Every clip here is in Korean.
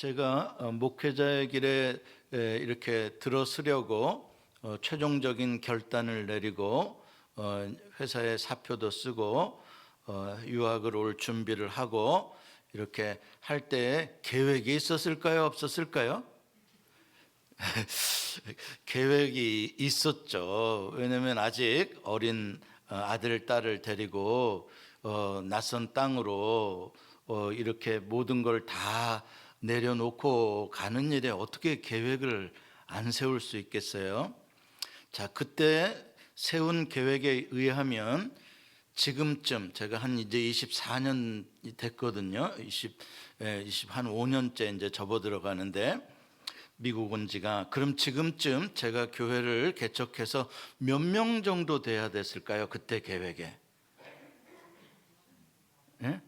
제가 목회자의 길에 이렇게 들어서려고 최종적인 결단을 내리고 회사에 사표도 쓰고 유학을 올 준비를 하고 이렇게 할 때 계획이 있었을까요? 없었을까요? 계획이 있었죠. 왜냐하면 아직 어린 아들, 딸을 데리고 낯선 땅으로 이렇게 모든 걸 다 내려놓고 가는 일에 어떻게 계획을 안 세울 수 있겠어요? 자, 그때 세운 계획에 의하면 지금쯤 제가 한 이제 24년이 됐거든요. 한 5년째 이제 접어들어가는데 미국 온 지가. 그럼 지금쯤 제가 교회를 개척해서 몇 명 정도 돼야 됐을까요? 그때 계획에. 예?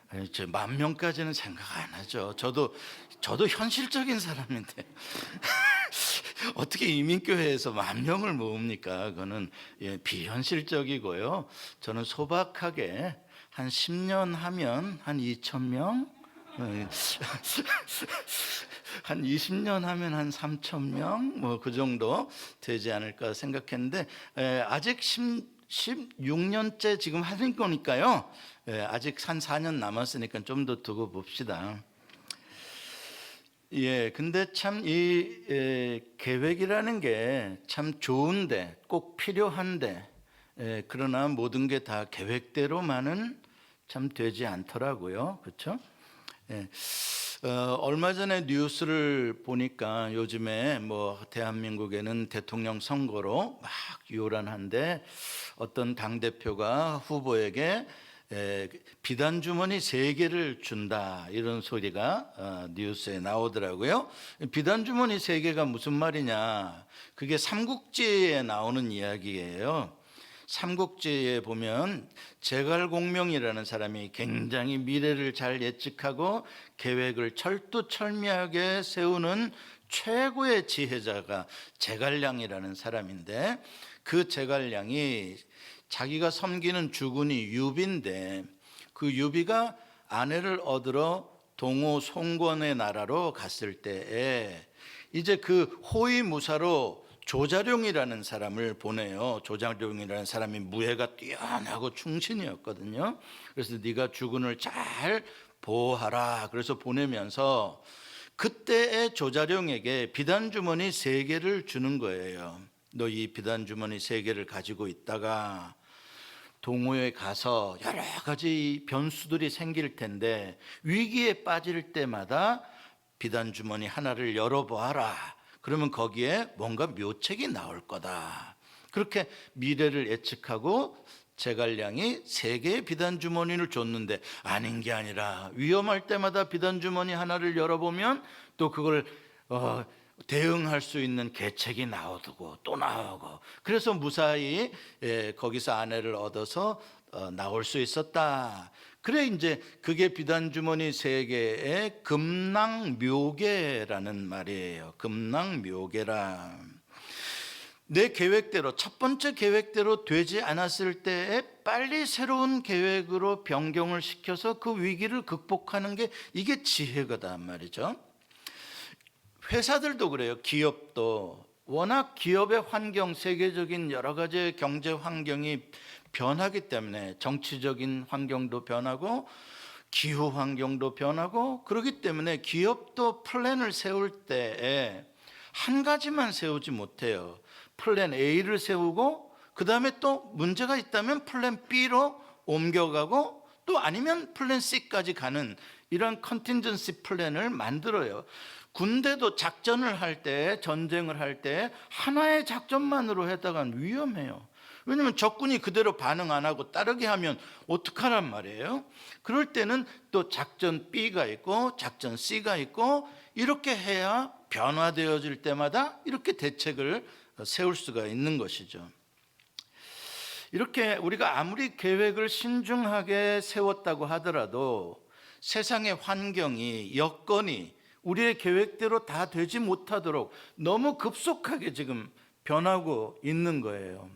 아니, 저 10,000명까지는 생각 안 하죠. 저도 현실적인 사람인데 어떻게 이민교회에서 10,000명을 모읍니까? 그거는 비현실적이고요. 저는 소박하게 한 10년 하면 한 2,000명, 한 20년 하면 한 3,000명, 뭐 그 정도 되지 않을까 생각했는데 아직 16년째 지금 하는 거니까요. 아직 한 4년 남았으니까 좀 더 두고 봅시다. 근데 참 이 계획이라는 게 참 좋은데 꼭 필요한데 그러나 모든 게 다 계획대로만은 참 되지 않더라고요. 그렇죠? 얼마 전에 뉴스를 보니까 요즘에 뭐 대한민국에는 대통령 선거로 막 요란한데 어떤 당대표가 후보에게 비단 주머니 3개를 준다 이런 소리가 뉴스에 나오더라고요. 비단 주머니 3개가 무슨 말이냐? 그게 삼국지에 나오는 이야기예요. 삼국지에 보면 제갈공명이라는 사람이 굉장히 미래를 잘 예측하고 계획을 철두철미하게 세우는 최고의 지혜자가 제갈량이라는 사람인데, 그 제갈량이 자기가 섬기는 주군이 유비인데 그 유비가 아내를 얻으러 동호 송권의 나라로 갔을 때에 이제 그 호위무사로 조자룡이라는 사람을 보내요. 조자룡이라는 사람이 무예가 뛰어나고 충신이었거든요. 그래서 네가 주군을 잘 보호하라. 그래서 보내면서 그때의 조자룡에게 비단 주머니 3개를 주는 거예요. 너 이 비단 주머니 3개를 가지고 있다가 동호회에 가서 여러 가지 변수들이 생길 텐데 위기에 빠질 때마다 비단 주머니 하나를 열어보아라. 그러면 거기에 뭔가 묘책이 나올 거다. 그렇게 미래를 예측하고 제갈량이 3개의 비단 주머니를 줬는데 아닌 게 아니라 위험할 때마다 비단 주머니 하나를 열어보면 또 그걸 대응할 수 있는 계책이 나오고 또 나오고, 그래서 무사히 거기서 아내를 얻어서 나올 수 있었다. 그래 이제 그게 비단 주머니 3개의 금낭묘계라는 말이에요. 금낭묘계라. 내 계획대로, 첫 번째 계획대로 되지 않았을 때에 빨리 새로운 계획으로 변경을 시켜서 그 위기를 극복하는 게 이게 지혜거단 말이죠. 회사들도 그래요. 기업도 워낙 기업의 환경, 세계적인 여러 가지 경제 환경이 변하기 때문에 정치적인 환경도 변하고 기후 환경도 변하고 그렇기 때문에 기업도 플랜을 세울 때에 한 가지만 세우지 못해요. 플랜 A를 세우고 그 다음에 또 문제가 있다면 플랜 B로 옮겨가고 또 아니면 플랜 C까지 가는 이런 컨틴전시 플랜을 만들어요. 군대도 작전을 할 때, 전쟁을 할 때 하나의 작전만으로 했다간 위험해요. 왜냐하면 적군이 그대로 반응 안 하고 따르게 하면 어떡하란 말이에요. 그럴 때는 또 작전 B가 있고 작전 C가 있고 이렇게 해야 변화되어질 때마다 이렇게 대책을 세울 수가 있는 것이죠. 이렇게 우리가 아무리 계획을 신중하게 세웠다고 하더라도 세상의 환경이, 여건이 우리의 계획대로 다 되지 못하도록 너무 급속하게 지금 변하고 있는 거예요.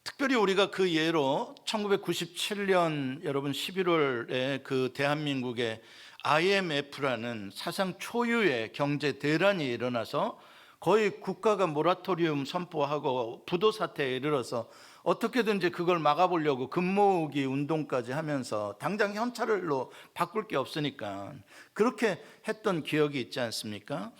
특별히 우리가 그 예로 1997년 여러분 11월에 그 대한민국에 IMF라는 사상 초유의 경제 대란이 일어나서 거의 국가가 모라토리움 선포하고 부도 사태에 이르러서 어떻게든지 그걸 막아보려고 금모으기 운동까지 하면서 당장 현찰로 바꿀 게 없으니까 그렇게 했던 기억이 있지 않습니까?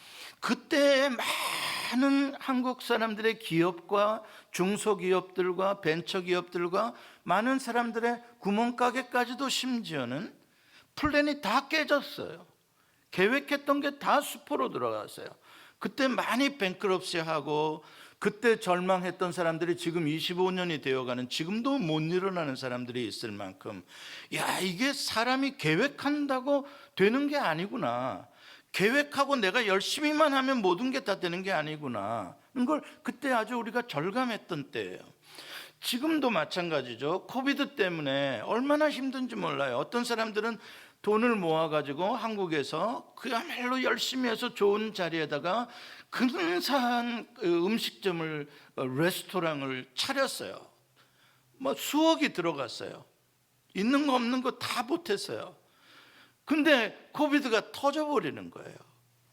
그때 많은 한국 사람들의 기업과 중소기업들과 벤처기업들과 많은 사람들의 구멍가게까지도 심지어는 플랜이 다 깨졌어요. 계획했던 게 다 수포로 들어갔어요. 그때 많이 뱅크럽시하고 그때 절망했던 사람들이 지금 25년이 되어가는 지금도 못 일어나는 사람들이 있을 만큼 야, 이게 사람이 계획한다고 되는 게 아니구나. 계획하고 내가 열심히만 하면 모든 게 다 되는 게 아니구나. 이걸 그때 아주 우리가 절감했던 때예요. 지금도 마찬가지죠. 코비드 때문에 얼마나 힘든지 몰라요. 어떤 사람들은 돈을 모아가지고 한국에서 그야말로 열심히 해서 좋은 자리에다가 근사한 음식점을, 레스토랑을 차렸어요. 뭐 수억이 들어갔어요. 있는 거 없는 거 다 보탰어요. 근데 코비드가 터져버리는 거예요.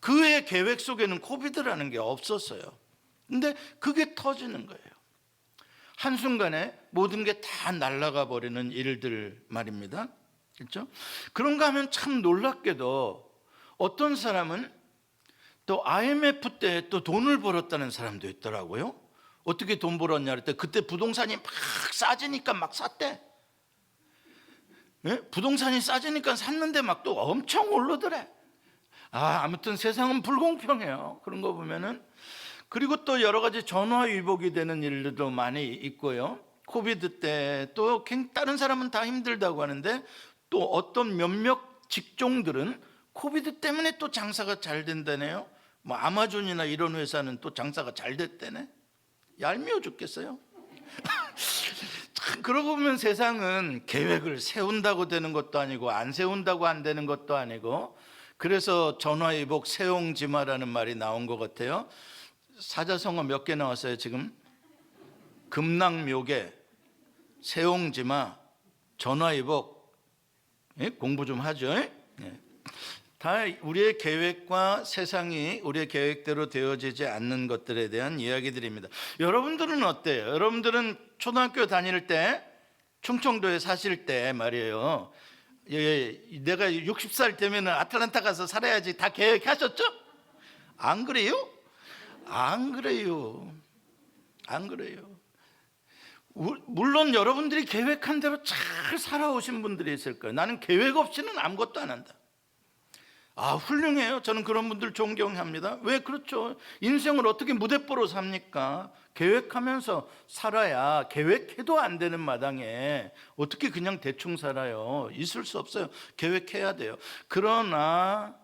그의 계획 속에는 코비드라는 게 없었어요. 근데 그게 터지는 거예요. 한순간에 모든 게 다 날아가 버리는 일들 말입니다. 그렇죠? 그런가 하면 참 놀랍게도 어떤 사람은 또 IMF 때 또 돈을 벌었다는 사람도 있더라고요. 어떻게 돈 벌었냐 그랬더니 그때 부동산이 막 싸지니까 막 샀대. 예? 부동산이 싸지니까 샀는데 막 또 엄청 오르더래. 아무튼 세상은 불공평해요. 그런 거 보면은. 그리고 또 여러 가지 전화위복이 되는 일들도 많이 있고요. 코비드 때 또 다른 사람은 다 힘들다고 하는데 또 어떤 몇몇 직종들은 코비드 때문에 또 장사가 잘 된다네요. 뭐 아마존이나 이런 회사는 또 장사가 잘 됐다네. 얄미워 죽겠어요. 그러고 보면 세상은 계획을 세운다고 되는 것도 아니고 안 세운다고 안 되는 것도 아니고, 그래서 전화위복 세옹지마라는 말이 나온 것 같아요. 사자성어 몇 개 나왔어요 지금? 금낭묘계, 세옹지마, 전화위복. 예? 공부 좀 하죠. 예? 다 우리의 계획과 세상이 우리의 계획대로 되어지지 않는 것들에 대한 이야기들입니다. 여러분들은 어때요? 여러분들은 초등학교 다닐 때, 충청도에 사실 때 말이에요, 내가 60살 되면 아틀란타 가서 살아야지 다 계획하셨죠? 안 그래요? 안 그래요. 안 그래요. 물론 여러분들이 계획한 대로 잘 살아오신 분들이 있을 거예요. 나는 계획 없이는 아무것도 안 한다. 훌륭해요. 저는 그런 분들 존경합니다. 왜 그렇죠? 인생을 어떻게 무대뽀로 삽니까? 계획하면서 살아야, 계획해도 안 되는 마당에 어떻게 그냥 대충 살아요? 있을 수 없어요. 계획해야 돼요. 그러나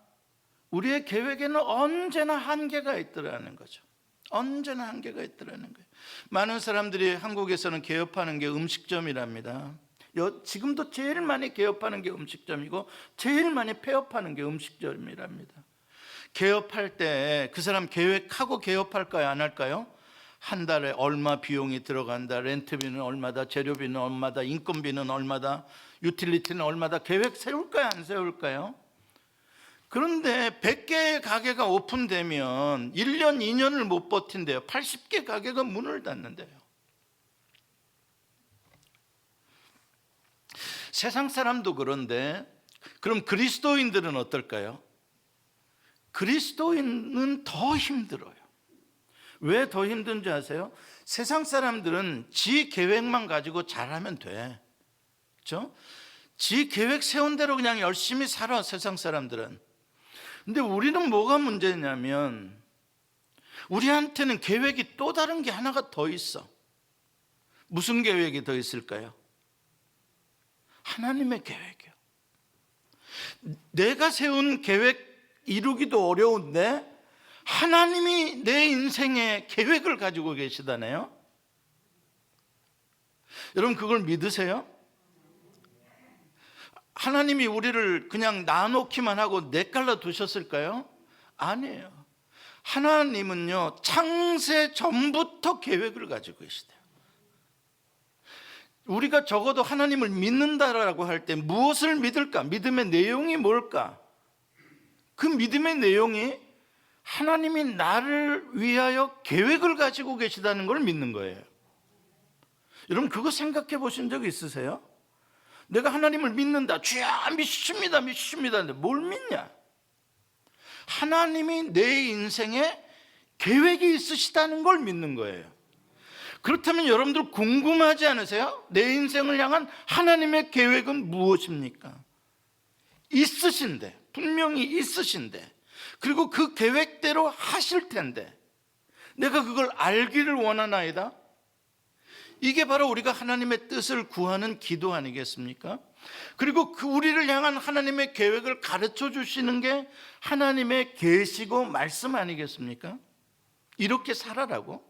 우리의 계획에는 언제나 한계가 있더라는 거죠. 언제나 한계가 있더라는 거예요. 많은 사람들이 한국에서는 개업하는 게 음식점이랍니다. 지금도 제일 많이 개업하는 게 음식점이고 제일 많이 폐업하는 게 음식점이랍니다. 개업할 때 그 사람 계획하고 개업할까요? 안 할까요? 한 달에 얼마 비용이 들어간다, 렌트비는 얼마다, 재료비는 얼마다, 인건비는 얼마다, 유틸리티는 얼마다, 계획 세울까요? 안 세울까요? 그런데 100개의 가게가 오픈되면 1년, 2년을 못 버틴대요. 80개 가게가 문을 닫는데요. 세상 사람도 그런데 그럼 그리스도인들은 어떨까요? 그리스도인은 더 힘들어요. 왜 더 힘든지 아세요? 세상 사람들은 지 계획만 가지고 잘하면 돼. 그렇죠? 지 계획 세운 대로 그냥 열심히 살아, 세상 사람들은. 근데 우리는 뭐가 문제냐면 우리한테는 계획이 또 다른 게 하나가 더 있어. 무슨 계획이 더 있을까요? 하나님의 계획이요. 내가 세운 계획 이루기도 어려운데 하나님이 내 인생의 계획을 가지고 계시다네요. 여러분 그걸 믿으세요? 하나님이 우리를 그냥 놔놓기만 하고 내깔라 두셨을까요? 아니에요. 하나님은요, 창세 전부터 계획을 가지고 계시대요. 우리가 적어도 하나님을 믿는다라고 할 때 무엇을 믿을까? 믿음의 내용이 뭘까? 그 믿음의 내용이 하나님이 나를 위하여 계획을 가지고 계시다는 걸 믿는 거예요. 여러분 그거 생각해 보신 적 있으세요? 내가 하나님을 믿는다. 주야 믿습니다. 믿습니다. 근데 뭘 믿냐? 하나님이 내 인생에 계획이 있으시다는 걸 믿는 거예요. 그렇다면 여러분들 궁금하지 않으세요? 내 인생을 향한 하나님의 계획은 무엇입니까? 있으신데, 분명히 있으신데, 그리고 그 계획대로 하실 텐데 내가 그걸 알기를 원하나이다. 이게 바로 우리가 하나님의 뜻을 구하는 기도 아니겠습니까? 그리고 그 우리를 향한 하나님의 계획을 가르쳐 주시는 게 하나님의 계시고 말씀 아니겠습니까? 이렇게 살아라고.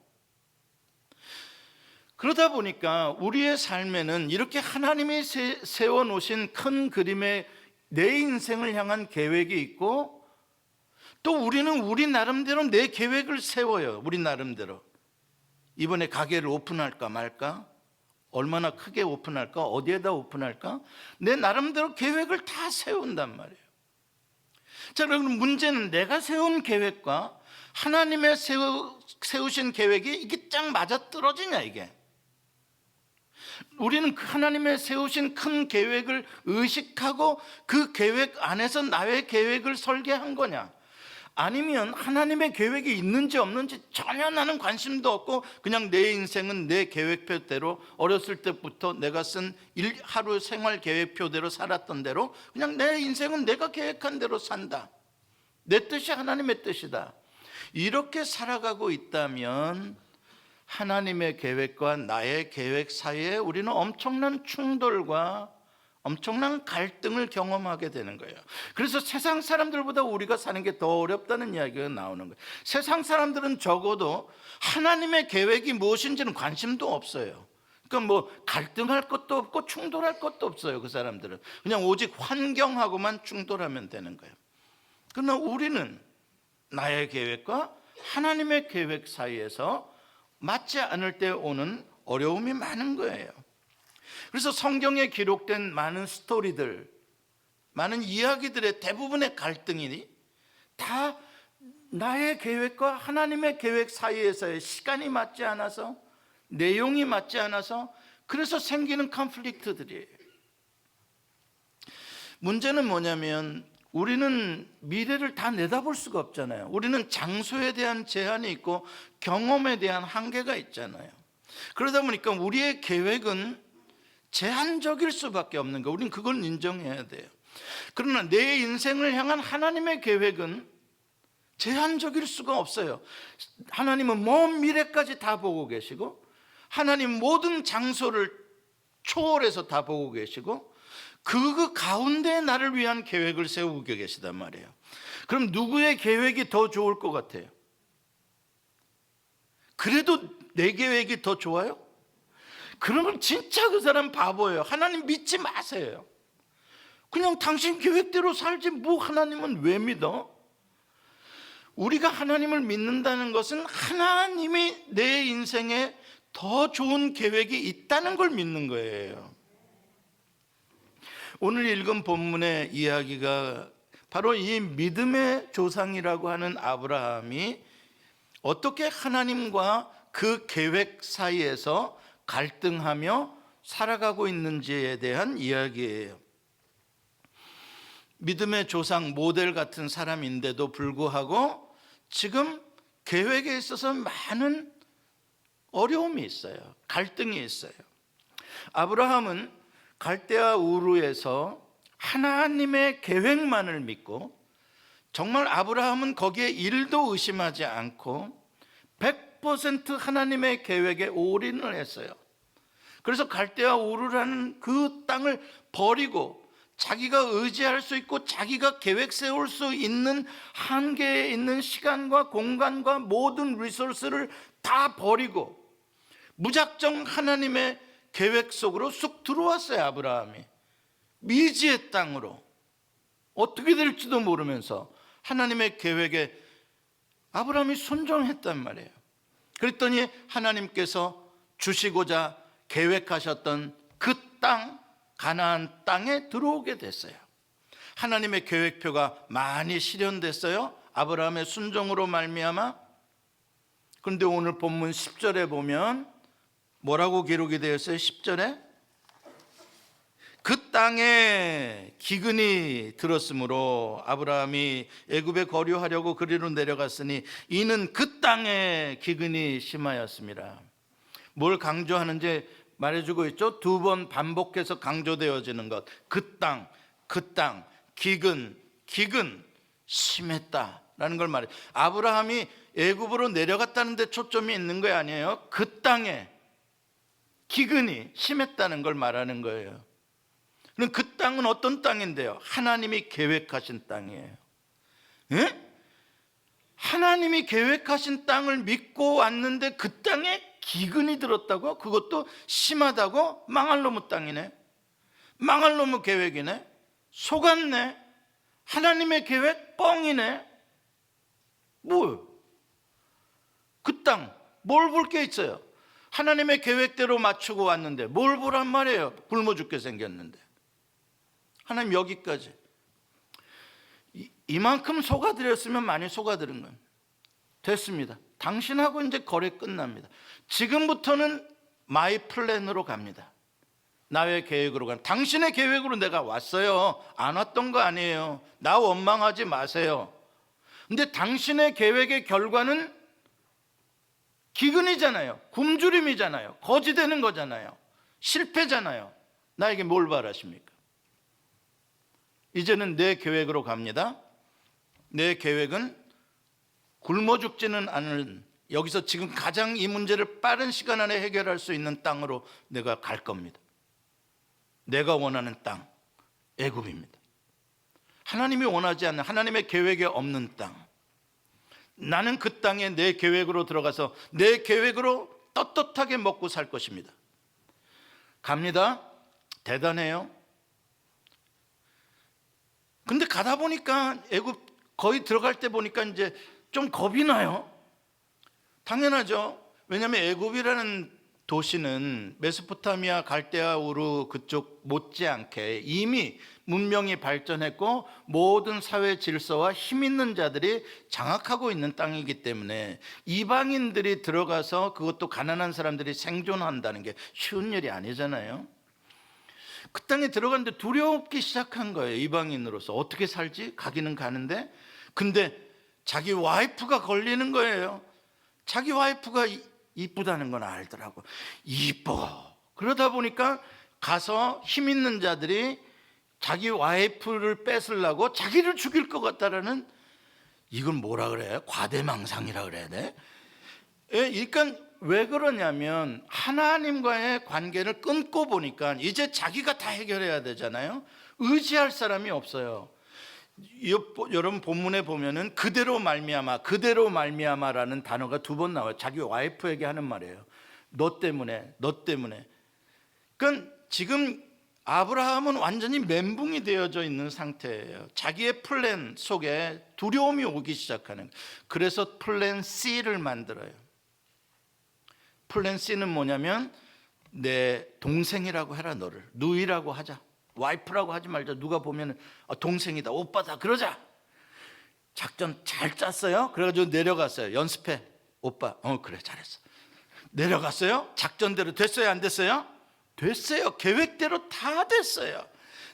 그러다 보니까 우리의 삶에는 이렇게 하나님이 세워놓으신 큰 그림의 내 인생을 향한 계획이 있고, 또 우리는 우리 나름대로 내 계획을 세워요. 우리 나름대로 이번에 가게를 오픈할까 말까, 얼마나 크게 오픈할까, 어디에다 오픈할까, 내 나름대로 계획을 다 세운단 말이에요. 자, 그럼 문제는 내가 세운 계획과 하나님의 세우신 계획이 이게 쫙 맞아떨어지냐 이게. 우리는 그 하나님의 세우신 큰 계획을 의식하고 그 계획 안에서 나의 계획을 설계한 거냐, 아니면 하나님의 계획이 있는지 없는지 전혀 나는 관심도 없고 그냥 내 인생은 내 계획표대로, 어렸을 때부터 내가 쓴 하루 생활 계획표대로 살았던 대로 그냥 내 인생은 내가 계획한 대로 산다, 내 뜻이 하나님의 뜻이다, 이렇게 살아가고 있다면 하나님의 계획과 나의 계획 사이에 우리는 엄청난 충돌과 엄청난 갈등을 경험하게 되는 거예요. 그래서 세상 사람들보다 우리가 사는 게 더 어렵다는 이야기가 나오는 거예요. 세상 사람들은 적어도 하나님의 계획이 무엇인지는 관심도 없어요. 그러니까 뭐 갈등할 것도 없고 충돌할 것도 없어요. 그 사람들은 그냥 오직 환경하고만 충돌하면 되는 거예요. 그러나 우리는 나의 계획과 하나님의 계획 사이에서 맞지 않을 때 오는 어려움이 많은 거예요. 그래서 성경에 기록된 많은 스토리들, 많은 이야기들의 대부분의 갈등이 다 나의 계획과 하나님의 계획 사이에서의 시간이 맞지 않아서, 내용이 맞지 않아서, 그래서 생기는 컨플릭트들이에요. 문제는 뭐냐면 우리는 미래를 다 내다볼 수가 없잖아요. 우리는 장소에 대한 제한이 있고 경험에 대한 한계가 있잖아요. 그러다 보니까 우리의 계획은 제한적일 수밖에 없는 거, 우리는 그걸 인정해야 돼요. 그러나 내 인생을 향한 하나님의 계획은 제한적일 수가 없어요. 하나님은 먼 미래까지 다 보고 계시고, 하나님 모든 장소를 초월해서 다 보고 계시고, 그 가운데 나를 위한 계획을 세우고 계시단 말이에요. 그럼 누구의 계획이 더 좋을 것 같아요? 그래도 내 계획이 더 좋아요? 그러면 진짜 그 사람 바보예요. 하나님 믿지 마세요. 그냥 당신 계획대로 살지 뭐 하나님은 왜 믿어? 우리가 하나님을 믿는다는 것은 하나님이 내 인생에 더 좋은 계획이 있다는 걸 믿는 거예요. 오늘 읽은 본문의 이야기가 바로 이 믿음의 조상이라고 하는 아브라함이 어떻게 하나님과 그 계획 사이에서 갈등하며 살아가고 있는지에 대한 이야기예요. 믿음의 조상, 모델 같은 사람인데도 불구하고 지금 계획에 있어서 많은 어려움이 있어요. 갈등이 있어요. 아브라함은 갈대아 우르에서 하나님의 계획만을 믿고, 정말 아브라함은 거기에 일도 의심하지 않고 100% 하나님의 계획에 올인을 했어요. 그래서 갈대아 우르라는 그 땅을 버리고 자기가 의지할 수 있고 자기가 계획 세울 수 있는 한계에 있는 시간과 공간과 모든 리소스를 다 버리고 무작정 하나님의 계획 속으로 쑥 들어왔어요. 아브라함이 미지의 땅으로 어떻게 될지도 모르면서 하나님의 계획에 아브라함이 순종했단 말이에요. 그랬더니 하나님께서 주시고자 계획하셨던 그 땅, 가나안 땅에 들어오게 됐어요. 하나님의 계획표가 많이 실현됐어요. 아브라함의 순종으로 말미암아. 그런데 오늘 본문 10절에 보면 뭐라고 기록이 되어 있어요? 10절에 그 땅에 기근이 들었으므로 아브라함이 애굽에 거류하려고 그리로 내려갔으니 이는 그 땅에 기근이 심하였습니다. 뭘 강조하는지 말해주고 있죠. 두 번 반복해서 강조되어지는 것. 그 땅, 기근 심했다라는 걸 말해요. 아브라함이 애굽으로 내려갔다는 데 초점이 있는 거 아니에요. 그 땅에 기근이 심했다는 걸 말하는 거예요. 그럼 그 땅은 어떤 땅인데요? 하나님이 계획하신 땅이에요. 예? 하나님이 계획하신 땅을 믿고 왔는데 그 땅에 기근이 들었다고? 그것도 심하다고? 망할 놈의 땅이네. 망할 놈의 계획이네. 속았네. 하나님의 계획 뻥이네. 그 땅 뭘 볼 게 있어요? 하나님의 계획대로 맞추고 왔는데 뭘 보란 말이에요? 굶어 죽게 생겼는데. 하나님 여기까지 이만큼 속아드렸으면 많이 속아드린 거예요. 됐습니다. 당신하고 이제 거래 끝납니다. 지금부터는 마이 플랜으로 갑니다. 나의 계획으로 가는. 당신의 계획으로 내가 왔어요. 안 왔던 거 아니에요. 나 원망하지 마세요. 근데 당신의 계획의 결과는 기근이잖아요. 굶주림이잖아요. 거지되는 거잖아요. 실패잖아요. 나에게 뭘 바라십니까? 이제는 내 계획으로 갑니다. 내 계획은 굶어 죽지는 않은, 여기서 지금 가장 이 문제를 빠른 시간 안에 해결할 수 있는 땅으로 내가 갈 겁니다. 내가 원하는 땅, 애굽입니다. 하나님이 원하지 않는, 하나님의 계획에 없는 땅. 나는 그 땅에 내 계획으로 들어가서 내 계획으로 떳떳하게 먹고 살 것입니다. 갑니다. 대단해요. 근데 가다 보니까 애굽 거의 들어갈 때 보니까 이제 좀 겁이 나요. 당연하죠. 왜냐하면 애굽이라는 도시는 메소포타미아, 갈대아, 우르 그쪽 못지않게 이미 문명이 발전했고 모든 사회 질서와 힘 있는 자들이 장악하고 있는 땅이기 때문에 이방인들이 들어가서, 그것도 가난한 사람들이 생존한다는 게 쉬운 일이 아니잖아요. 그 땅에 들어갔는데 두렵기 시작한 거예요. 이방인으로서 어떻게 살지? 가기는 가는데, 근데 자기 와이프가 걸리는 거예요. 자기 와이프가 이쁘다는 건 알더라고. 이뻐. 그러다 보니까 가서 힘 있는 자들이 자기 와이프를 뺏으려고 자기를 죽일 것 같다라는, 이건 뭐라 그래요? 과대망상이라 그래야 돼? 그러니까 왜 그러냐면 하나님과의 관계를 끊고 보니까 이제 자기가 다 해결해야 되잖아요. 의지할 사람이 없어요. 여러분 본문에 보면은 그대로 말미암아라는 단어가 두 번 나와요. 자기 와이프에게 하는 말이에요. 너 때문에. 그러니까 지금 아브라함은 완전히 멘붕이 되어져 있는 상태예요. 자기의 플랜 속에 두려움이 오기 시작하는. 그래서 플랜 C를 만들어요. 플랜 C는 뭐냐면, 내 동생이라고 해라. 너를 누이라고 하자. 와이프라고 하지 말자. 누가 보면 동생이다, 오빠다 그러자. 작전 잘 짰어요. 그래가지고 내려갔어요. 연습해. 오빠, 그래 잘했어. 내려갔어요. 작전대로 됐어요, 안 됐어요? 됐어요. 계획대로 다 됐어요.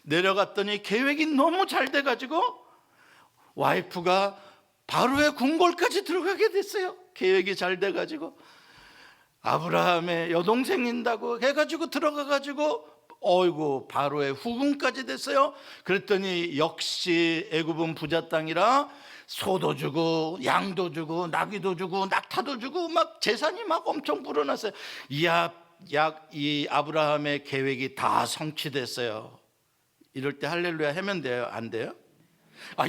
내려갔더니 계획이 너무 잘 돼가지고 와이프가 바로의 궁궐까지 들어가게 됐어요. 계획이 잘 돼가지고 아브라함의 여동생인다고 해가지고 들어가가지고 어이구 바로의 후궁까지 됐어요. 그랬더니 역시 애굽은 부자 땅이라 소도 주고 양도 주고 나귀도 주고 낙타도 주고 막 재산이 막 엄청 불어났어요. 이 아브라함의 계획이 다 성취됐어요. 이럴 때 할렐루야 하면 돼요? 안 돼요?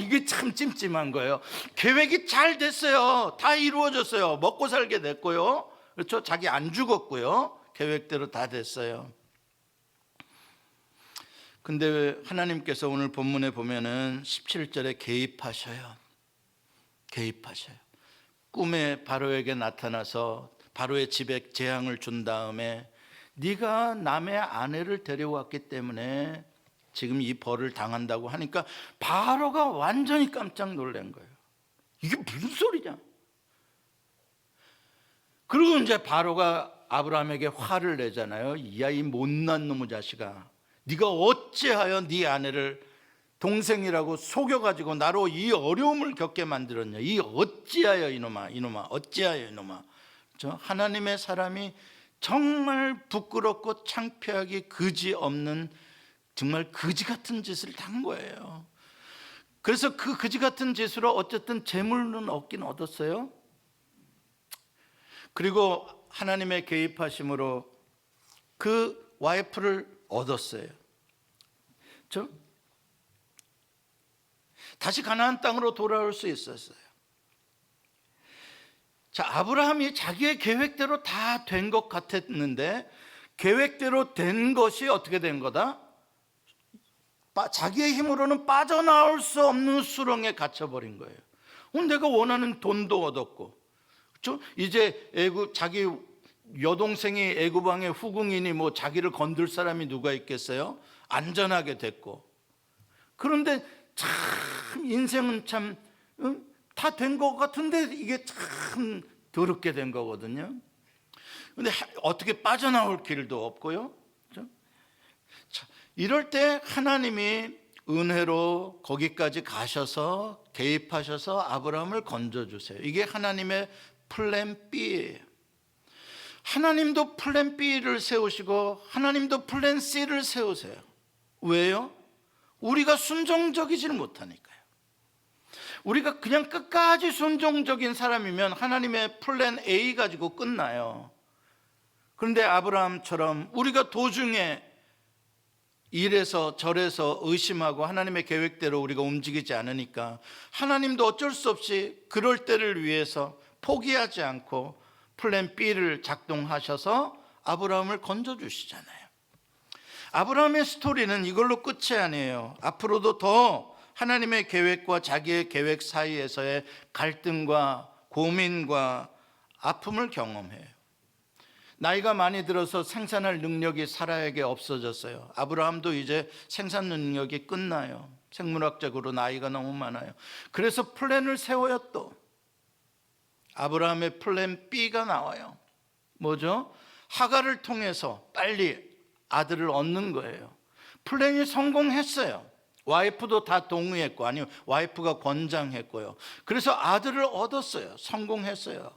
이게 참 찜찜한 거예요. 계획이 잘 됐어요. 다 이루어졌어요. 먹고 살게 됐고요. 그렇죠? 자기 안 죽었고요. 계획대로 다 됐어요. 근데 하나님께서 오늘 본문에 보면은 17절에 개입하셔요. 꿈에 바로에게 나타나서 바로의 집에 재앙을 준 다음에 네가 남의 아내를 데려왔기 때문에 지금 이 벌을 당한다고 하니까 바로가 완전히 깜짝 놀란 거예요. 이게 무슨 소리냐? 그리고 이제 바로가 아브라함에게 화를 내잖아요. 야, 이 못난 놈의 자식아, 네가 어찌하여 네 아내를 동생이라고 속여가지고 나로 이 어려움을 겪게 만들었냐? 이 어찌하여 이놈아, 어찌하여 이놈아. 하나님의 사람이 정말 부끄럽고 창피하기 그지없는 정말 그지 같은 짓을 한 거예요. 그래서 그 그지 같은 짓으로 어쨌든 재물은 얻긴 얻었어요. 그리고 하나님의 개입하심으로 그 와이프를 얻었어요. 다시 가나안 땅으로 돌아올 수 있었어요. 자, 아브라함이 자기의 계획대로 다 된 것 같았는데 계획대로 된 것이 어떻게 된 거다? 자기의 힘으로는 빠져나올 수 없는 수렁에 갇혀버린 거예요. 내가 원하는 돈도 얻었고, 그렇죠? 이제 자기 여동생이 애굽 왕의 후궁이니 뭐 자기를 건들 사람이 누가 있겠어요? 안전하게 됐고. 그런데 참 인생은 참 다 된 것 같은데 이게 참 더럽게 된 거거든요. 근데 어떻게 빠져나올 길도 없고요. 그렇죠? 자, 이럴 때 하나님이 은혜로 거기까지 가셔서 개입하셔서 아브라함을 건져주세요. 이게 하나님의 플랜 B예요. 하나님도 플랜 B를 세우시고 하나님도 플랜 C를 세우세요. 왜요? 우리가 순종적이질 못하니까요. 우리가 그냥 끝까지 순종적인 사람이면 하나님의 플랜 A 가지고 끝나요. 그런데 아브라함처럼 우리가 도중에 이래서 저래서 의심하고 하나님의 계획대로 우리가 움직이지 않으니까 하나님도 어쩔 수 없이 그럴 때를 위해서 포기하지 않고 플랜 B를 작동하셔서 아브라함을 건져주시잖아요. 아브라함의 스토리는 이걸로 끝이 아니에요. 앞으로도 더 하나님의 계획과 자기의 계획 사이에서의 갈등과 고민과 아픔을 경험해요. 나이가 많이 들어서 생산할 능력이 사라에게 없어졌어요. 아브라함도 이제 생산 능력이 끝나요. 생물학적으로 나이가 너무 많아요. 그래서 플랜을 세워요. 또 아브라함의 플랜 B가 나와요. 뭐죠? 하갈을 통해서 빨리 아들을 얻는 거예요. 플랜이 성공했어요. 와이프도 다 동의했고, 아니요, 와이프가 권장했고요. 그래서 아들을 얻었어요. 성공했어요.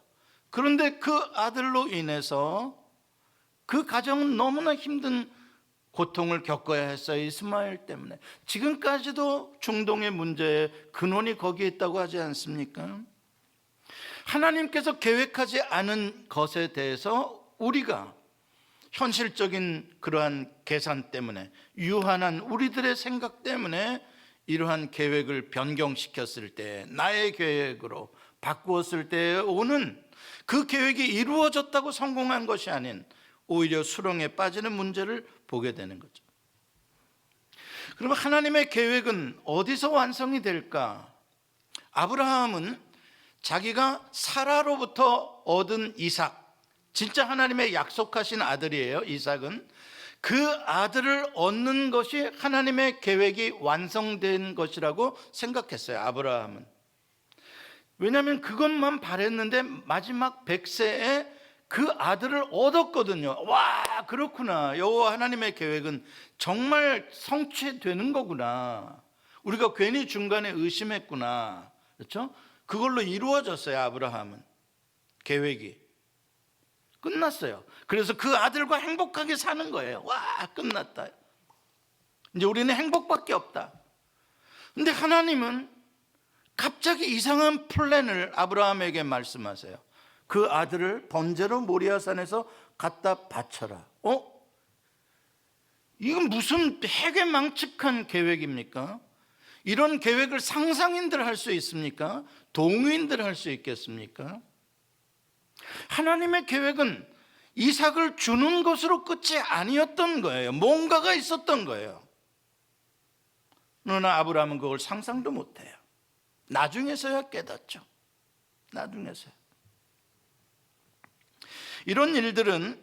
그런데 그 아들로 인해서 그 가정은 너무나 힘든 고통을 겪어야 했어요. 이스마엘 때문에. 지금까지도 중동의 문제의 근원이 거기에 있다고 하지 않습니까? 하나님께서 계획하지 않은 것에 대해서 우리가 현실적인 그러한 계산 때문에, 유한한 우리들의 생각 때문에 이러한 계획을 변경시켰을 때, 나의 계획으로 바꾸었을 때 오는 그 계획이 이루어졌다고 성공한 것이 아닌 오히려 수렁에 빠지는 문제를 보게 되는 거죠. 그러면 하나님의 계획은 어디서 완성이 될까? 아브라함은 자기가 사라로부터 얻은 이삭, 진짜 하나님의 약속하신 아들이에요. 이삭은 그 아들을 얻는 것이 하나님의 계획이 완성된 것이라고 생각했어요. 아브라함은. 왜냐하면 그것만 바랬는데 마지막 100세에 그 아들을 얻었거든요. 와, 그렇구나. 여호와 하나님의 계획은 정말 성취되는 거구나. 우리가 괜히 중간에 의심했구나. 그렇죠? 그걸로 이루어졌어요. 아브라함은 계획이 끝났어요. 그래서 그 아들과 행복하게 사는 거예요. 와, 끝났다. 이제 우리는 행복밖에 없다. 근데 하나님은 갑자기 이상한 플랜을 아브라함에게 말씀하세요. 그 아들을 번제로 모리아산에서 갖다 바쳐라. 이건 무슨 해괴망측한 계획입니까? 이런 계획을 상상인들 할 수 있습니까? 동의인들 할 수 있겠습니까? 하나님의 계획은 이삭을 주는 것으로 끝이 아니었던 거예요. 뭔가가 있었던 거예요. 그러나 아브라함은 그걸 상상도 못해요. 나중에서야 깨닫죠. 나중에서야. 이런 일들은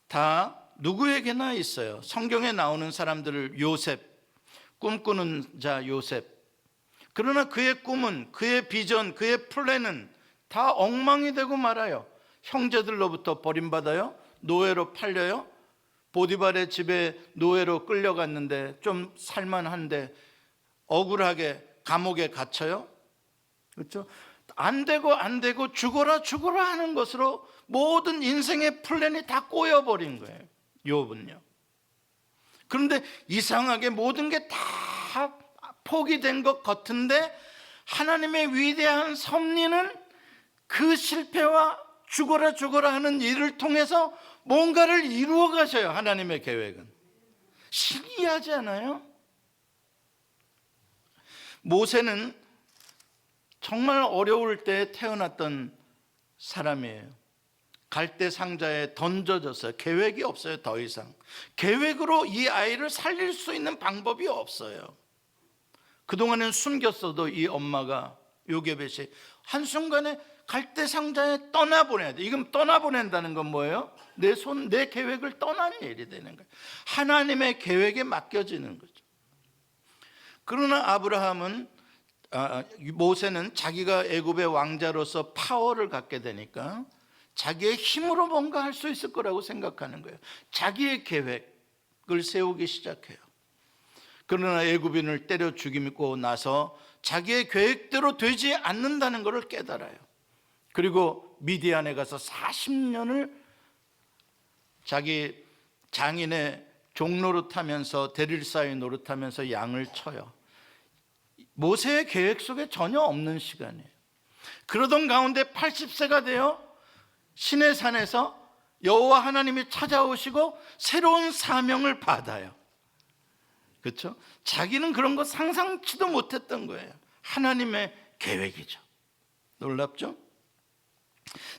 다 누구에게나 있어요. 성경에 나오는 사람들을 요셉, 꿈꾸는 자 요셉. 그러나 그의 꿈은, 그의 비전, 그의 플랜은 다 엉망이 되고 말아요. 형제들로부터 버림받아요. 노예로 팔려요. 보디발의 집에 노예로 끌려갔는데 좀 살만한데 억울하게 감옥에 갇혀요. 그렇죠? 안 되고 죽어라 하는 것으로 모든 인생의 플랜이 다 꼬여버린 거예요. 욥은요. 그런데 이상하게 모든 게 다 포기된 것 같은데 하나님의 위대한 섭리는 그 실패와 죽어라 하는 일을 통해서 뭔가를 이루어 가셔요. 하나님의 계획은 신기하지 않아요? 모세는 정말 어려울 때 태어났던 사람이에요. 갈대 상자에 던져졌어요. 계획이 없어요. 더 이상 계획으로 이 아이를 살릴 수 있는 방법이 없어요. 그동안은 숨겼어도 이 엄마가 요게벳이 한순간에 갈대 상자에 떠나보내야 돼. 이건 떠나보낸다는 건 뭐예요? 내 계획을 떠난 일이 되는 거예요. 하나님의 계획에 맡겨지는 거죠. 그러나 모세는 자기가 애굽의 왕자로서 파워를 갖게 되니까 자기의 힘으로 뭔가 할 수 있을 거라고 생각하는 거예요. 자기의 계획을 세우기 시작해요. 그러나 애굽인을 때려 죽이고 나서 자기의 계획대로 되지 않는다는 것을 깨달아요. 그리고 미디안에 가서 40년을 자기 장인의 종노릇하면서 데릴사의 노릇하면서 양을 쳐요. 모세의 계획 속에 전혀 없는 시간이에요. 그러던 가운데 80세가 되어 시내산에서 여호와 하나님이 찾아오시고 새로운 사명을 받아요. 그렇죠? 자기는 그런 거 상상치도 못했던 거예요. 하나님의 계획이죠. 놀랍죠?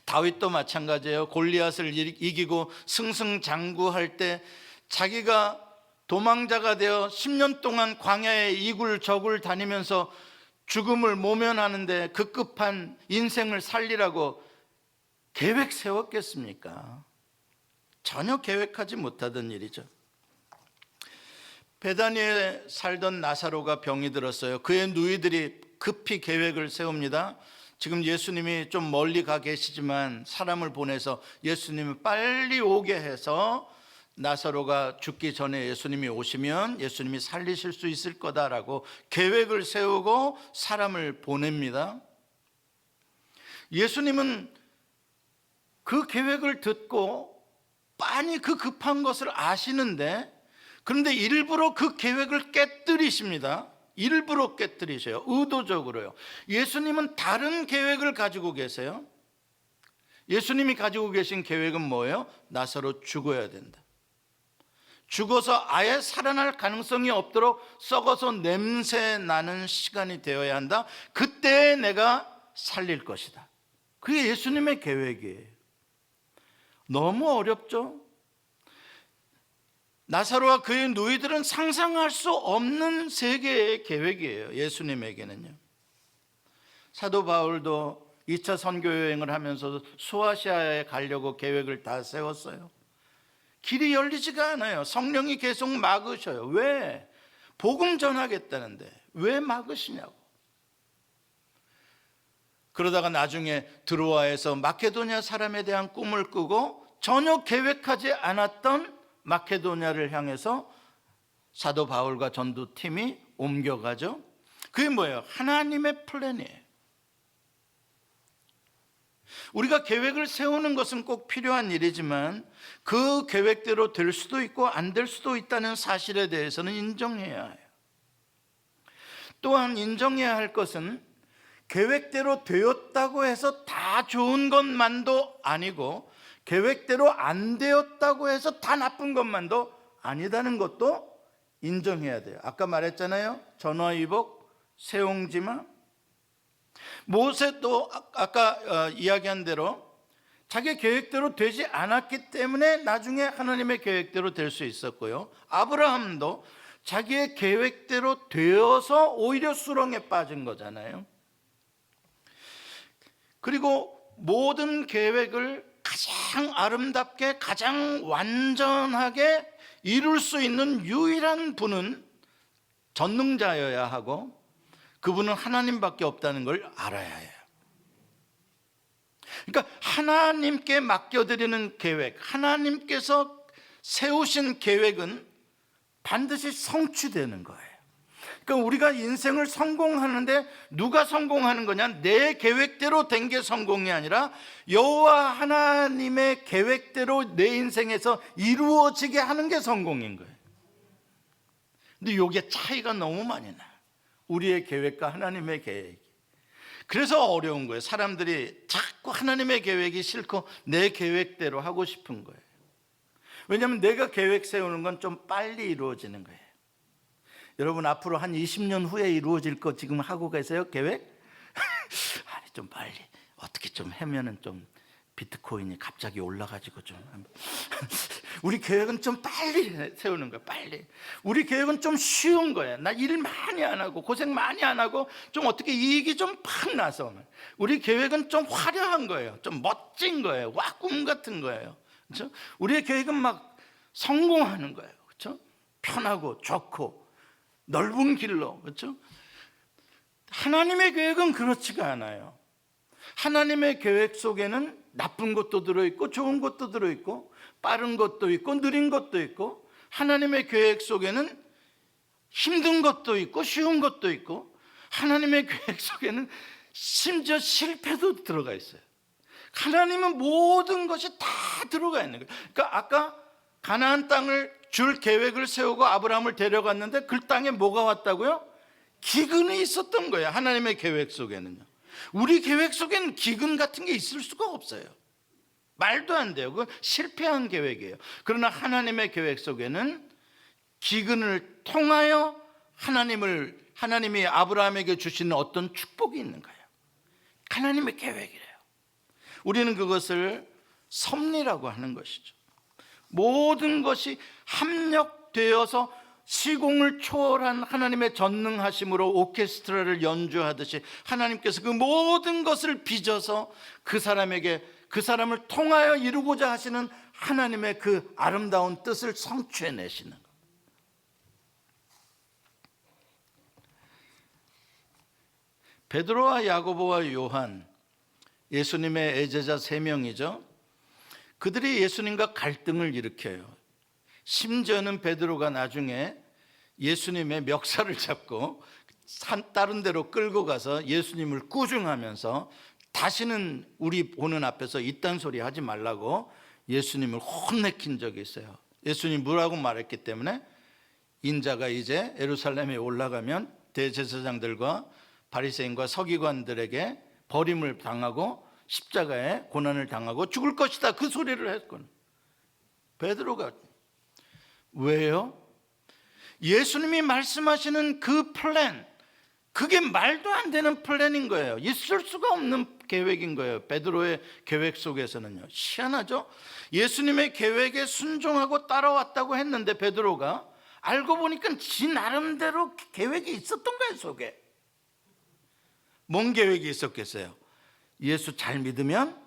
다윗도 마찬가지예요. 골리앗을 이기고 승승장구할 때 자기가 도망자가 되어 10년 동안 광야에 이굴저굴 다니면서 죽음을 모면하는데 급급한 인생을 살리라고 계획 세웠겠습니까? 전혀 계획하지 못하던 일이죠. 베다니에 살던 나사로가 병이 들었어요. 그의 누이들이 급히 계획을 세웁니다. 지금 예수님이 좀 멀리 가 계시지만 사람을 보내서 예수님을 빨리 오게 해서 나사로가 죽기 전에 예수님이 오시면 예수님이 살리실 수 있을 거다라고 계획을 세우고 사람을 보냅니다. 예수님은 그 계획을 듣고 빤히 그 급한 것을 아시는데, 그런데 일부러 그 계획을 깨뜨리십니다. 일부러 깨뜨리셔요. 의도적으로요. 예수님은 다른 계획을 가지고 계세요. 예수님이 가지고 계신 계획은 뭐예요? 나사로 죽어야 된다. 죽어서 아예 살아날 가능성이 없도록 썩어서 냄새 나는 시간이 되어야 한다. 그때 내가 살릴 것이다. 그게 예수님의 계획이에요. 너무 어렵죠? 나사로와 그의 누이들은 상상할 수 없는 세계의 계획이에요. 예수님에게는요. 사도 바울도 2차 선교 여행을 하면서 소아시아에 가려고 계획을 다 세웠어요. 길이 열리지가 않아요. 성령이 계속 막으셔요. 왜? 복음 전하겠다는데 왜 막으시냐고. 그러다가 나중에 드로아에서 마케도냐 사람에 대한 꿈을 꾸고 전혀 계획하지 않았던 마케도냐를 향해서 사도 바울과 전도팀이 옮겨가죠. 그게 뭐예요? 하나님의 플랜이에요. 우리가 계획을 세우는 것은 꼭 필요한 일이지만 그 계획대로 될 수도 있고 안 될 수도 있다는 사실에 대해서는 인정해야 해요. 또한 인정해야 할 것은 계획대로 되었다고 해서 다 좋은 것만도 아니고 계획대로 안 되었다고 해서 다 나쁜 것만도 아니다는 것도 인정해야 돼요. 아까 말했잖아요. 전화위복, 세옹지마. 모세도 아까 이야기한 대로 자기 계획대로 되지 않았기 때문에 나중에 하나님의 계획대로 될 수 있었고요. 아브라함도 자기의 계획대로 되어서 오히려 수렁에 빠진 거잖아요. 그리고 모든 계획을 가장 아름답게 가장 완전하게 이룰 수 있는 유일한 분은 전능자여야 하고 그분은 하나님밖에 없다는 걸 알아야 해요. 그러니까 하나님께 맡겨드리는 계획, 하나님께서 세우신 계획은 반드시 성취되는 거예요. 그러니까 우리가 인생을 성공하는데 누가 성공하는 거냐? 내 계획대로 된 게 성공이 아니라 여호와 하나님의 계획대로 내 인생에서 이루어지게 하는 게 성공인 거예요. 근데 이게 차이가 너무 많이 나요. 우리의 계획과 하나님의 계획이. 그래서 어려운 거예요. 사람들이 자꾸 하나님의 계획이 싫고 내 계획대로 하고 싶은 거예요. 왜냐하면 내가 계획 세우는 건 좀 빨리 이루어지는 거예요. 여러분 앞으로 한 20년 후에 이루어질 거 지금 하고 계세요? 계획? 아니 좀 빨리 어떻게 좀 하면은 좀 비트코인이 갑자기 올라가지고 좀 우리 계획은 좀 빨리 세우는 거야. 빨리. 우리 계획은 좀 쉬운 거야. 나 일 많이 안 하고 고생 많이 안 하고 좀 어떻게 이익이 좀 팍 나서 우리 계획은 좀 화려한 거예요. 좀 멋진 거예요. 와, 꿈 같은 거예요. 그렇죠? 우리의 계획은 막 성공하는 거예요. 그렇죠? 편하고 좋고 넓은 길로. 그렇죠? 하나님의 계획은 그렇지가 않아요. 하나님의 계획 속에는 나쁜 것도 들어있고 좋은 것도 들어있고 빠른 것도 있고 느린 것도 있고 하나님의 계획 속에는 힘든 것도 있고 쉬운 것도 있고 하나님의 계획 속에는 심지어 실패도 들어가 있어요. 하나님은 모든 것이 다 들어가 있는 거예요. 그러니까 아까 가나안 땅을 줄 계획을 세우고 아브라함을 데려갔는데 그 땅에 뭐가 왔다고요? 기근이 있었던 거예요. 하나님의 계획 속에는요. 우리 계획 속에는 기근 같은 게 있을 수가 없어요. 말도 안 돼요. 그건 실패한 계획이에요. 그러나 하나님의 계획 속에는 기근을 통하여 하나님이 아브라함에게 주시는 어떤 축복이 있는 거예요. 하나님의 계획이래요. 우리는 그것을 섭리라고 하는 것이죠. 모든 것이 합력되어서 시공을 초월한 하나님의 전능하심으로 오케스트라를 연주하듯이 하나님께서 그 모든 것을 빚어서 그 사람을 통하여 이루고자 하시는 하나님의 그 아름다운 뜻을 성취해내시는 것. 베드로와 야고보와 요한, 예수님의 애제자 3명이죠. 그들이 예수님과 갈등을 일으켜요. 심지어는 베드로가 나중에 예수님의 멱살을 잡고 다른 데로 끌고 가서 예수님을 꾸중하면서 다시는 우리 보는 앞에서 이딴 소리 하지 말라고 예수님을 혼내킨 적이 있어요. 예수님 뭐라고 말했기 때문에 인자가 이제 예루살렘에 올라가면 대제사장들과 바리새인과 서기관들에게 버림을 당하고 십자가에 고난을 당하고 죽을 것이다, 그 소리를 했거든. 베드로가. 왜요? 예수님이 말씀하시는 그 플랜, 그게 말도 안 되는 플랜인 거예요. 있을 수가 없는 계획인 거예요. 베드로의 계획 속에서는요. 희한하죠? 예수님의 계획에 순종하고 따라왔다고 했는데 베드로가 알고 보니까 지 나름대로 계획이 있었던 거예요. 속에 뭔 계획이 있었겠어요? 예수 잘 믿으면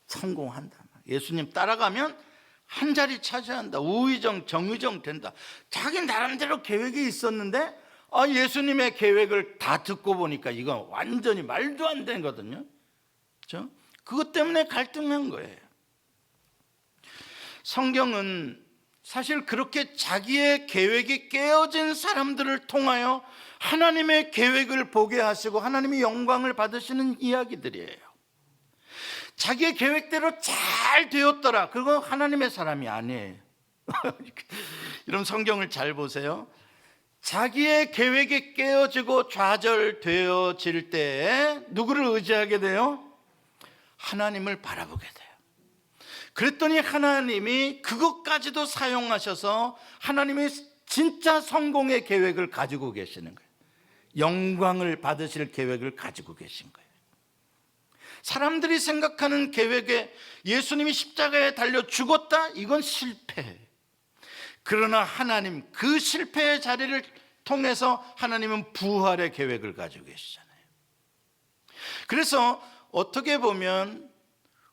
성공한다, 예수님 따라가면 한 자리 차지한다, 우의정 정의정 된다. 자기 나름대로 계획이 있었는데 예수님의 계획을 다 듣고 보니까 이건 완전히 말도 안 되는 거거든요. 그렇죠? 그것 때문에 갈등한 거예요. 성경은 사실 그렇게 자기의 계획이 깨어진 사람들을 통하여 하나님의 계획을 보게 하시고 하나님의 영광을 받으시는 이야기들이에요. 자기의 계획대로 잘 되었더라, 그거 하나님의 사람이 아니에요. 이런 성경을 잘 보세요. 자기의 계획이 깨어지고 좌절되어질 때 누구를 의지하게 돼요? 하나님을 바라보게 돼요. 그랬더니 하나님이 그것까지도 사용하셔서 하나님이 진짜 성공의 계획을 가지고 계시는 거예요. 영광을 받으실 계획을 가지고 계신 거예요. 사람들이 생각하는 계획에 예수님이 십자가에 달려 죽었다, 이건 실패. 그러나 하나님, 그 실패의 자리를 통해서 하나님은 부활의 계획을 가지고 계시잖아요. 그래서 어떻게 보면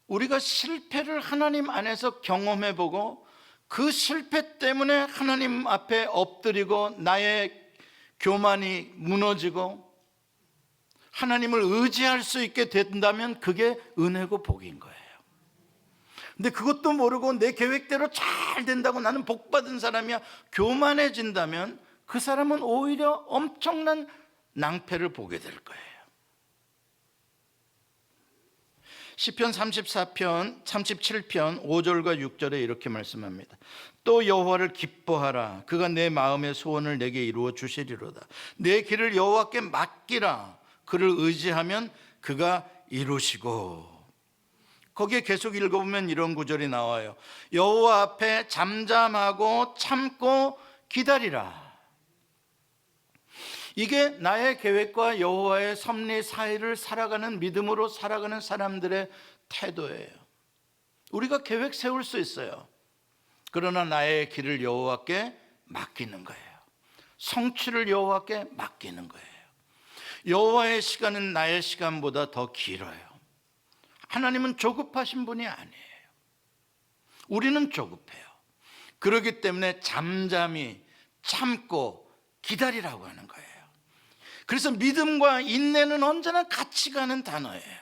우리가 실패를 하나님 안에서 경험해보고 그 실패 때문에 하나님 앞에 엎드리고 나의 교만이 무너지고 하나님을 의지할 수 있게 된다면 그게 은혜고 복인 거예요. 근데 그것도 모르고 내 계획대로 잘 된다고 나는 복받은 사람이야, 교만해진다면 그 사람은 오히려 엄청난 낭패를 보게 될 거예요. 시편 34편 37편 5절과 6절에 이렇게 말씀합니다. 또 여호와를 기뻐하라. 그가 내 마음의 소원을 내게 이루어 주시리로다. 내 길을 여호와께 맡기라. 그를 의지하면 그가 이루시고. 거기에 계속 읽어보면 이런 구절이 나와요. 여호와 앞에 잠잠하고 참고 기다리라. 이게 나의 계획과 여호와의 섭리 사이를 살아가는, 믿음으로 살아가는 사람들의 태도예요. 우리가 계획 세울 수 있어요. 그러나 나의 길을 여호와께 맡기는 거예요. 성취를 여호와께 맡기는 거예요. 여호와의 시간은 나의 시간보다 더 길어요. 하나님은 조급하신 분이 아니에요. 우리는 조급해요. 그렇기 때문에 잠잠히 참고 기다리라고 하는 거예요. 그래서 믿음과 인내는 언제나 같이 가는 단어예요.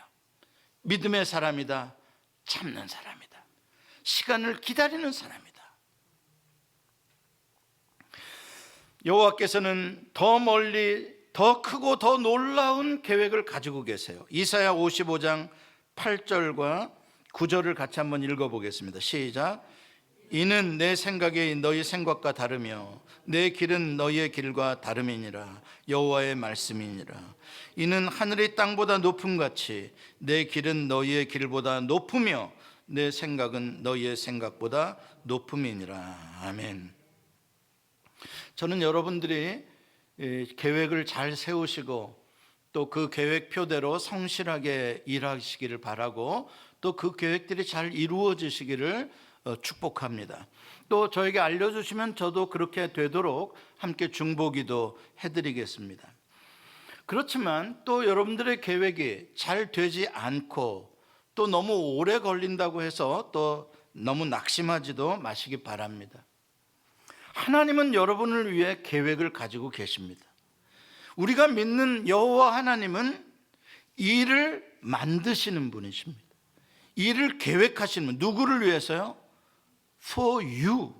믿음의 사람이다, 참는 사람이다, 시간을 기다리는 사람이다. 여호와께서는 더 멀리 더 크고 더 놀라운 계획을 가지고 계세요. 이사야 55장 8절과 9절을 같이 한번 읽어보겠습니다. 시작. 이는 내 생각이 너희 생각과 다르며 내 길은 너희의 길과 다름이니라. 여호와의 말씀이니라. 이는 하늘이 땅보다 높음같이 내 길은 너희의 길보다 높으며 내 생각은 너희의 생각보다 높음이니라. 아멘. 저는 여러분들이 계획을 잘 세우시고 또 그 계획표대로 성실하게 일하시기를 바라고, 또 그 계획들이 잘 이루어지시기를 축복합니다. 또 저에게 알려주시면 저도 그렇게 되도록 함께 중보기도 해드리겠습니다. 그렇지만 또 여러분들의 계획이 잘 되지 않고 또 너무 오래 걸린다고 해서 또 너무 낙심하지도 마시기 바랍니다. 하나님은 여러분을 위해 계획을 가지고 계십니다. 우리가 믿는 여호와 하나님은 일을 만드시는 분이십니다. 일을 계획하시는 분. 누구를 위해서요? For you.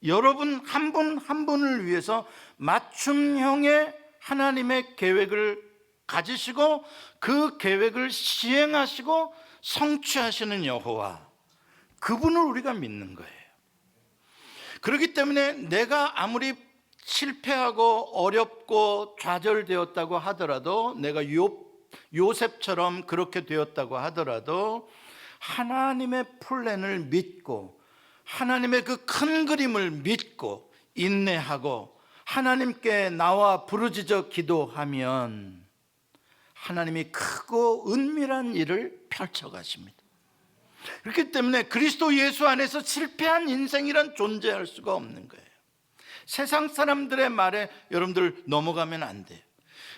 여러분 한 분 한 분을 위해서 맞춤형의 하나님의 계획을 가지시고 그 계획을 시행하시고 성취하시는 여호와, 그분을 우리가 믿는 거예요. 그렇기 때문에 내가 아무리 실패하고 어렵고 좌절되었다고 하더라도, 내가 요셉처럼 그렇게 되었다고 하더라도 하나님의 플랜을 믿고 하나님의 그 큰 그림을 믿고 인내하고 하나님께 나와 부르짖어 기도하면 하나님이 크고 은밀한 일을 펼쳐가십니다. 그렇기 때문에 그리스도 예수 안에서 실패한 인생이란 존재할 수가 없는 거예요. 세상 사람들의 말에 여러분들 넘어가면 안 돼요.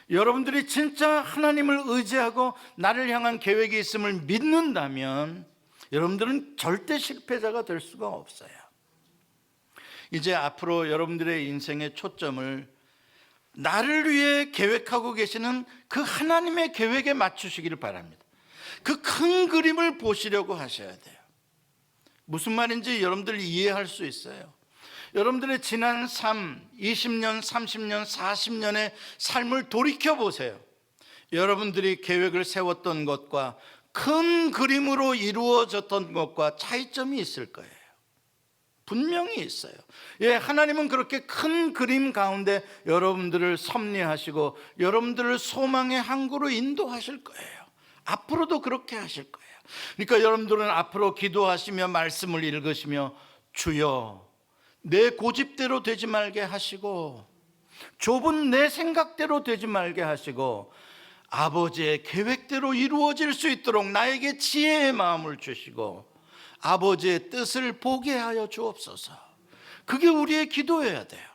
여러분들이 진짜 하나님을 의지하고 나를 향한 계획이 있음을 믿는다면 여러분들은 절대 실패자가 될 수가 없어요. 이제 앞으로 여러분들의 인생의 초점을 나를 위해 계획하고 계시는 그 하나님의 계획에 맞추시기를 바랍니다. 그 큰 그림을 보시려고 하셔야 돼요. 무슨 말인지 여러분들 이해할 수 있어요. 여러분들의 지난 삶, 20년, 30년, 40년의 삶을 돌이켜보세요. 여러분들이 계획을 세웠던 것과 큰 그림으로 이루어졌던 것과 차이점이 있을 거예요. 분명히 있어요. 예, 하나님은 그렇게 큰 그림 가운데 여러분들을 섭리하시고 여러분들을 소망의 항구로 인도하실 거예요. 앞으로도 그렇게 하실 거예요. 그러니까 여러분들은 앞으로 기도하시며 말씀을 읽으시며 주여 내 고집대로 되지 말게 하시고 좁은 내 생각대로 되지 말게 하시고 아버지의 계획대로 이루어질 수 있도록 나에게 지혜의 마음을 주시고 아버지의 뜻을 보게 하여 주옵소서. 그게 우리의 기도여야 돼요.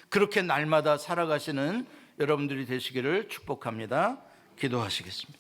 그렇게 날마다 살아가시는 여러분들이 되시기를 축복합니다. 기도하시겠습니다.